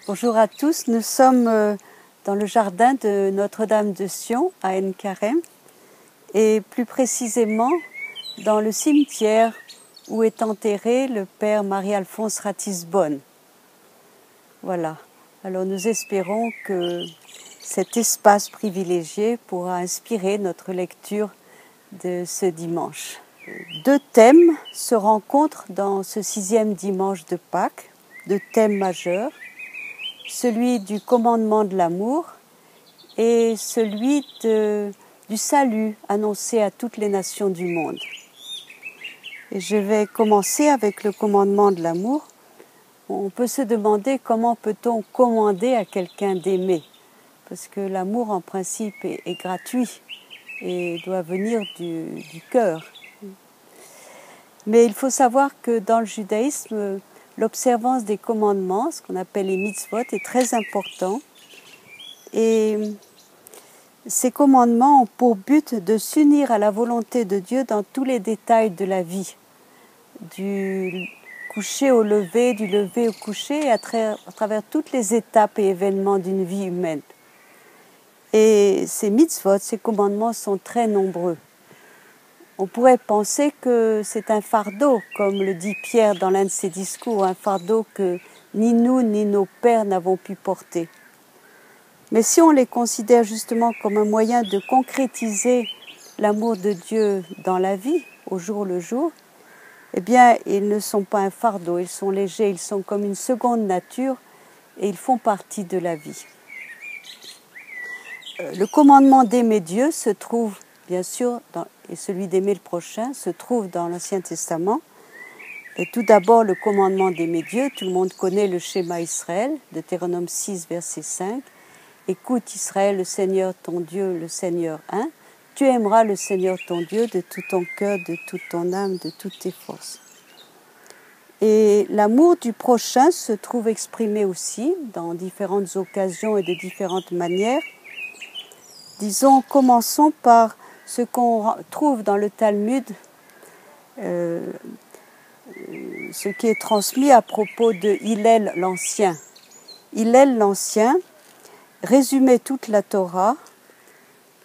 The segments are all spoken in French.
Bonjour à tous, nous sommes dans le jardin de Notre-Dame de Sion à Ain-Carem et plus précisément dans le cimetière où est enterré le père Marie-Alphonse Ratisbonne. Voilà, alors nous espérons que cet espace privilégié pourra inspirer notre lecture de ce dimanche. Deux thèmes se rencontrent dans ce 6e dimanche de Pâques, deux thèmes majeurs, celui du commandement de l'amour et celui du salut annoncé à toutes les nations du monde. Et je vais commencer avec le commandement de l'amour. On peut se demander comment peut-on commander à quelqu'un d'aimer, parce que l'amour en principe est gratuit et doit venir du cœur. Mais il faut savoir que dans le judaïsme, l'observance des commandements, ce qu'on appelle les mitzvot, est très important. Et ces commandements ont pour but de s'unir à la volonté de Dieu dans tous les détails de la vie, du coucher au lever, du lever au coucher, à travers toutes les étapes et événements d'une vie humaine. Et ces mitzvot, ces commandements sont très nombreux. On pourrait penser que c'est un fardeau, comme le dit Pierre dans l'un de ses discours, un fardeau que ni nous ni nos pères n'avons pu porter. Mais si on les considère justement comme un moyen de concrétiser l'amour de Dieu dans la vie, au jour le jour, eh bien, ils ne sont pas un fardeau, ils sont légers, ils sont comme une seconde nature et ils font partie de la vie. Le commandement d'aimer Dieu se trouve, bien sûr, et celui d'aimer le prochain se trouve dans l'Ancien Testament. Et tout d'abord, le commandement d'aimer Dieu, tout le monde connaît le schéma Israël, Deutéronome 6, verset 5. Écoute Israël, le Seigneur ton Dieu, le Seigneur un. Tu aimeras le Seigneur ton Dieu de tout ton cœur, de toute ton âme, de toutes tes forces. Et l'amour du prochain se trouve exprimé aussi dans différentes occasions et de différentes manières. Disons, commençons par ce qu'on trouve dans le Talmud, ce qui est transmis à propos de Hillel l'Ancien. Hillel l'Ancien résumait toute la Torah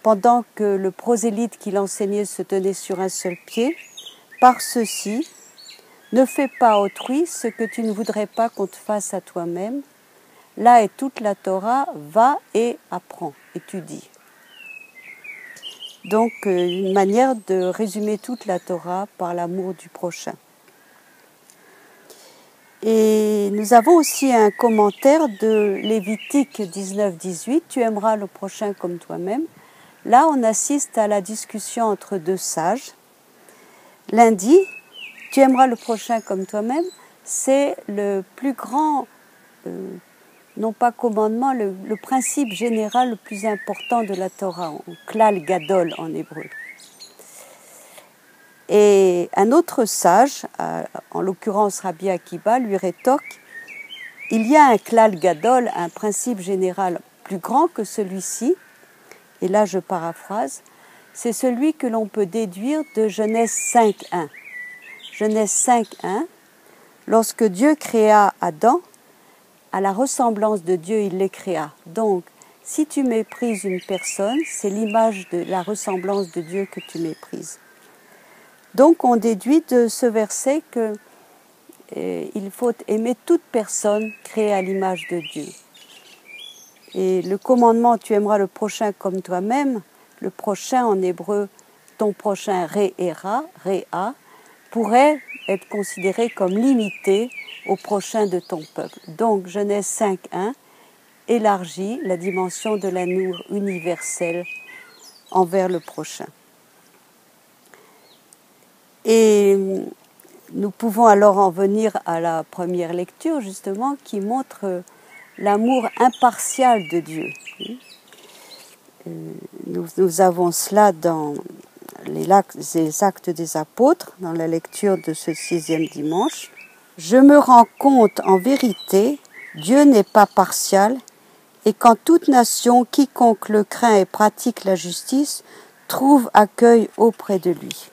pendant que le prosélyte qui l'enseignait se tenait sur un seul pied. Par ceci, ne fais pas à autrui ce que tu ne voudrais pas qu'on te fasse à toi-même. Là est toute la Torah, va et apprends, étudie. Donc, une manière de résumer toute la Torah par l'amour du prochain. Et nous avons aussi un commentaire de Lévitique 19-18, tu aimeras le prochain comme toi-même. Là, on assiste à la discussion entre deux sages. L'un dit, tu aimeras le prochain comme toi-même, c'est le plus grand, non pas commandement, le principe général le plus important de la Torah, klal gadol en hébreu. Et un autre sage, en l'occurrence Rabbi Akiba, lui rétorque, il y a un klal gadol, un principe général plus grand que celui-ci, et là je paraphrase, c'est celui que l'on peut déduire de Genèse 5.1. Genèse 5.1, lorsque Dieu créa Adam, à la ressemblance de Dieu, il les créa. Donc, si tu méprises une personne, c'est l'image de la ressemblance de Dieu que tu méprises. Donc, on déduit de ce verset qu'il faut aimer toute personne créée à l'image de Dieu. Et le commandement, tu aimeras le prochain comme toi-même, le prochain en hébreu, ton prochain re'era, re'a, pourrait être considéré comme limité au prochain de ton peuple. Donc, Genèse 5.1 élargit la dimension de l'amour universel envers le prochain. Et nous pouvons alors en venir à la première lecture, justement, qui montre l'amour impartial de Dieu. Nous avons cela dans les Actes des Apôtres, dans la lecture de ce 6e dimanche. Je me rends compte en vérité, Dieu n'est pas partial, et qu'en toute nation, quiconque le craint et pratique la justice, trouve accueil auprès de lui.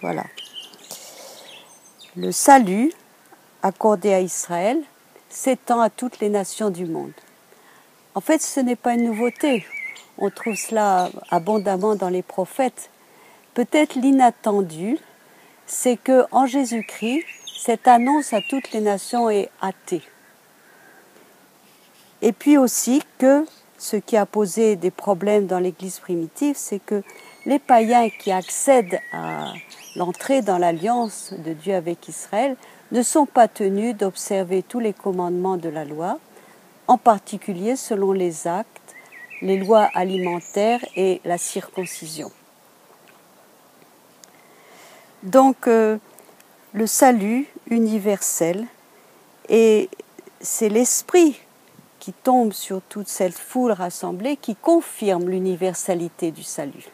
Voilà. Le salut accordé à Israël s'étend à toutes les nations du monde. En fait, ce n'est pas une nouveauté. On trouve cela abondamment dans les prophètes. Peut-être l'inattendu, c'est qu'en Jésus-Christ, cette annonce à toutes les nations est hâtée. Et puis aussi que ce qui a posé des problèmes dans l'Église primitive, c'est que les païens qui accèdent à l'entrée dans l'alliance de Dieu avec Israël ne sont pas tenus d'observer tous les commandements de la loi, en particulier selon les actes, les lois alimentaires et la circoncision. Donc, le salut universel, et c'est l'esprit qui tombe sur toute cette foule rassemblée qui confirme l'universalité du salut.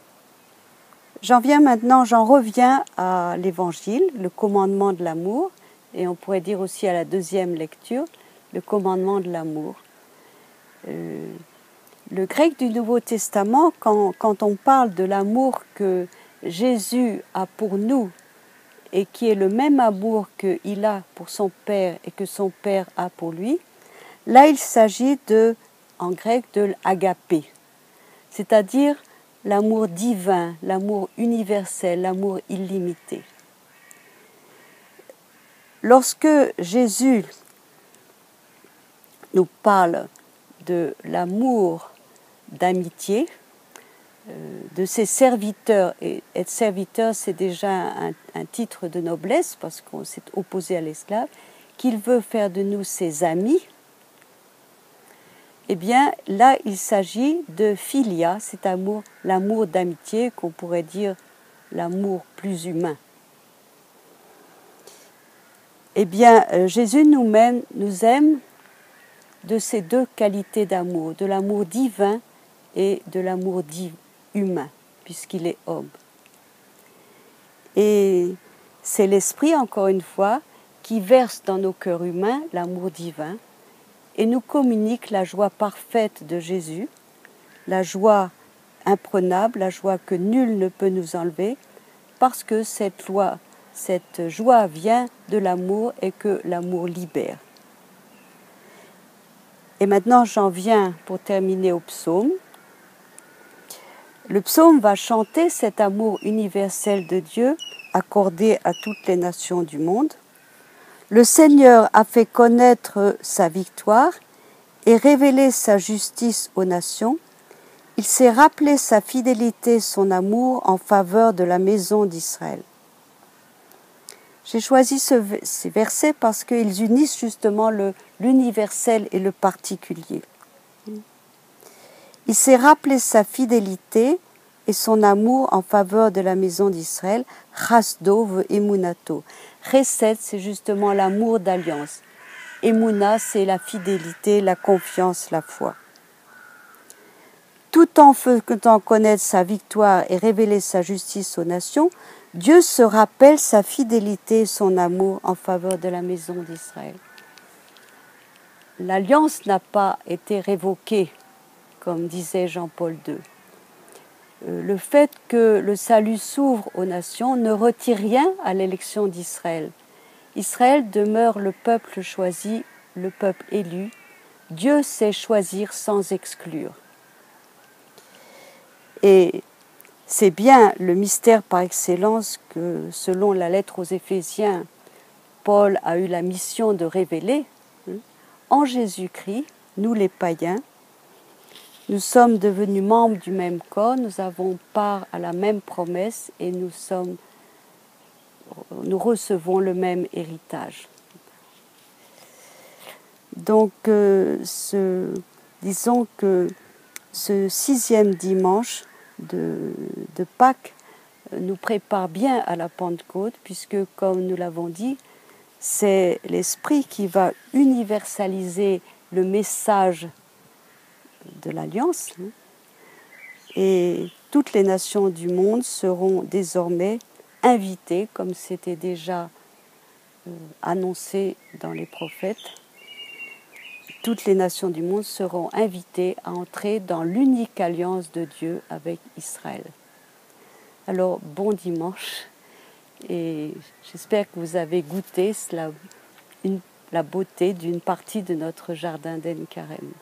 J'en reviens à l'Évangile, le commandement de l'amour, et on pourrait dire aussi à la deuxième lecture, le commandement de l'amour. Le grec du Nouveau Testament, quand on parle de l'amour que Jésus a pour nous, et qui est le même amour qu'il a pour son Père et que son Père a pour lui, là il s'agit en grec de l'agapé, c'est-à-dire l'amour divin, l'amour universel, l'amour illimité. Lorsque Jésus nous parle de l'amour d'amitié, de ses serviteurs, et être serviteur c'est déjà un titre de noblesse parce qu'on s'est opposé à l'esclave, qu'il veut faire de nous ses amis, eh bien là il s'agit de philia, cet amour, l'amour d'amitié qu'on pourrait dire l'amour plus humain. Eh bien Jésus nous aime de ces deux qualités d'amour, de l'amour divin et de l'amour humain, puisqu'il est homme. Et c'est l'Esprit, encore une fois, qui verse dans nos cœurs humains l'amour divin et nous communique la joie parfaite de Jésus, la joie imprenable, la joie que nul ne peut nous enlever, parce que cette joie vient de l'amour et que l'amour libère. Et maintenant, j'en viens pour terminer au psaume. Le psaume va chanter cet amour universel de Dieu accordé à toutes les nations du monde. Le Seigneur a fait connaître sa victoire et révélé sa justice aux nations. Il s'est rappelé sa fidélité, son amour en faveur de la maison d'Israël. J'ai choisi ces versets parce qu'ils unissent justement l'universel et le particulier. Il s'est rappelé sa fidélité et son amour en faveur de la maison d'Israël. Chasdo emunato. Chesed, c'est justement l'amour d'alliance. Emuna, c'est la fidélité, la confiance, la foi. Tout en faisant connaître sa victoire et révéler sa justice aux nations, Dieu se rappelle sa fidélité et son amour en faveur de la maison d'Israël. L'alliance n'a pas été révoquée, comme disait Jean-Paul II. Le fait que le salut s'ouvre aux nations ne retire rien à l'élection d'Israël. Israël demeure le peuple choisi, le peuple élu. Dieu sait choisir sans exclure. Et c'est bien le mystère par excellence que, selon la lettre aux Éphésiens, Paul a eu la mission de révéler. En Jésus-Christ, nous les païens, nous sommes devenus membres du même corps, nous avons part à la même promesse et nous recevons le même héritage. Donc, disons que ce 6e dimanche de Pâques nous prépare bien à la Pentecôte, puisque, comme nous l'avons dit, c'est l'Esprit qui va universaliser le message de l'Alliance, et toutes les nations du monde seront désormais invitées, comme c'était déjà annoncé dans les prophètes. Toutes les nations du monde seront invitées à entrer dans l'unique alliance de Dieu avec Israël. Alors, bon dimanche, et j'espère que vous avez goûté cela, la beauté d'une partie de notre jardin d'En Carême.